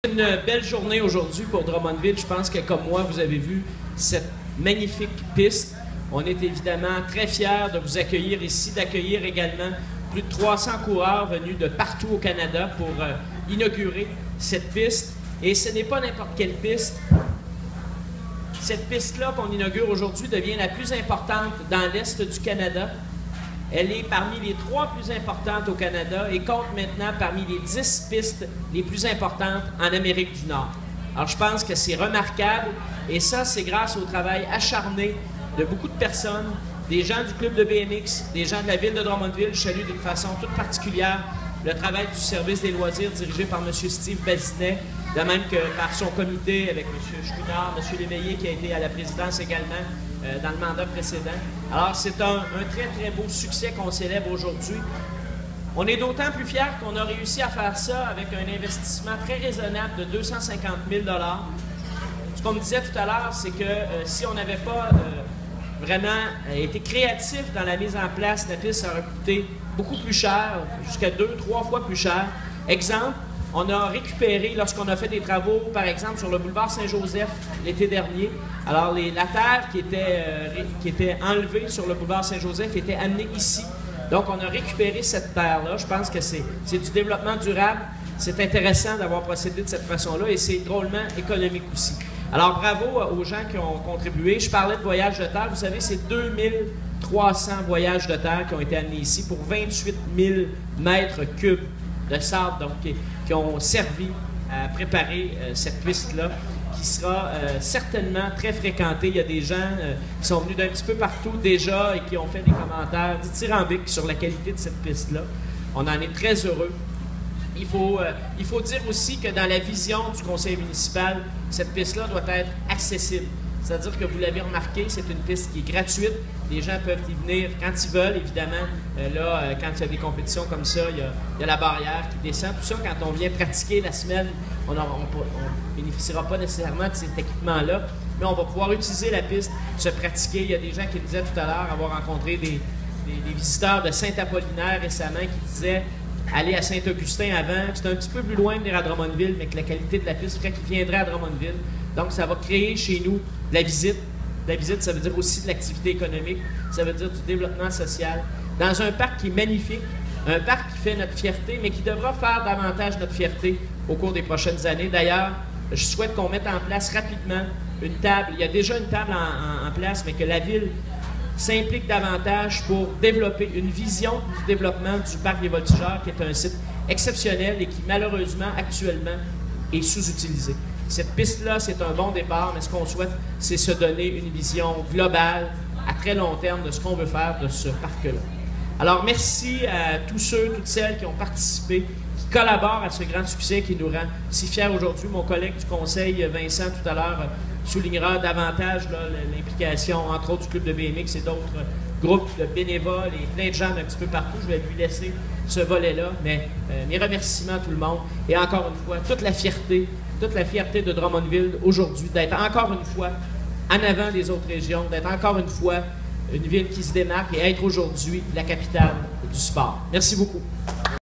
Une belle journée aujourd'hui pour Drummondville. Je pense que comme moi, vous avez vu cette magnifique piste. On est évidemment très fiers de vous accueillir ici, d'accueillir également plus de 300 coureurs venus de partout au Canada pour inaugurer cette piste. Et ce n'est pas n'importe quelle piste. Cette piste-là qu'on inaugure aujourd'hui devient la plus importante dans l'Est du Canada. Elle est parmi les 3 plus importantes au Canada et compte maintenant parmi les 10 pistes les plus importantes en Amérique du Nord. Alors, je pense que c'est remarquable et ça, c'est grâce au travail acharné de beaucoup de personnes, des gens du club de BMX, des gens de la ville de Drummondville. Je salue d'une façon toute particulière le travail du service des loisirs dirigé par M. Steve Bazinet, de même que par son comité avec M. Chouinard, M. Léveillé qui a été à la présidence également dans le mandat précédent. Alors, c'est un très, très beau succès qu'on célèbre aujourd'hui. On est d'autant plus fiers qu'on a réussi à faire ça avec un investissement très raisonnable de 250 000 $. Ce qu'on me disait tout à l'heure, c'est que si on n'avait pas vraiment été créatif dans la mise en place, la piste aurait coûté beaucoup plus cher, jusqu'à 2-3 fois plus cher. Exemple, on a récupéré, lorsqu'on a fait des travaux, par exemple, sur le boulevard Saint-Joseph l'été dernier, alors la terre qui était enlevée sur le boulevard Saint-Joseph était amenée ici. Donc, on a récupéré cette terre-là. Je pense que c'est du développement durable. C'est intéressant d'avoir procédé de cette façon-là et c'est drôlement économique aussi. Alors, bravo aux gens qui ont contribué. Je parlais de voyage de terre. Vous savez, c'est 2300 voyages de terre qui ont été amenés ici pour 28 000 mètres cubes de sable, donc qui ont servi à préparer cette piste-là, qui sera certainement très fréquentée. Il y a des gens qui sont venus d'un petit peu partout déjà et qui ont fait des commentaires dithyrambiques sur la qualité de cette piste-là. On en est très heureux. Il faut dire aussi que dans la vision du conseil municipal, cette piste-là doit être accessible. C'est-à-dire que vous l'avez remarqué, c'est une piste qui est gratuite. Les gens peuvent y venir quand ils veulent, évidemment. Quand il y a des compétitions comme ça, il y a la barrière qui descend. Tout ça, quand on vient pratiquer la semaine, on ne bénéficiera pas nécessairement de cet équipement-là, mais on va pouvoir utiliser la piste, se pratiquer. Il y a des gens qui disaient tout à l'heure avoir rencontré des visiteurs de Saint-Apollinaire récemment qui disaient aller à Saint-Augustin avant, que c'était un petit peu plus loin de venir à Drummondville, mais que la qualité de la piste ferait qu'ils viendraient à Drummondville. Donc, ça va créer chez nous de la visite. La visite, ça veut dire aussi de l'activité économique, ça veut dire du développement social. Dans un parc qui est magnifique, un parc qui fait notre fierté, mais qui devra faire davantage notre fierté au cours des prochaines années. D'ailleurs, je souhaite qu'on mette en place rapidement une table. Il y a déjà une table en place, mais que la Ville s'implique davantage pour développer une vision du développement du parc des Voltigeurs, qui est un site exceptionnel et qui, malheureusement, actuellement, est sous-utilisé. Cette piste-là, c'est un bon départ, mais ce qu'on souhaite, c'est se donner une vision globale, à très long terme, de ce qu'on veut faire de ce parc-là. Alors, merci à tous ceux, toutes celles qui ont participé, qui collaborent à ce grand succès qui nous rend si fiers aujourd'hui. Mon collègue du conseil, Vincent, tout à l'heure, soulignera davantage l'implication, entre autres, du club de BMX et d'autres groupes de bénévoles et plein de gens d'un petit peu partout. Je vais lui laisser ce volet-là, mais mes remerciements à tout le monde. Et encore une fois, toute la fierté de Drummondville aujourd'hui, d'être encore une fois en avant des autres régions, d'être encore une fois une ville qui se démarque et être aujourd'hui la capitale du sport. Merci beaucoup.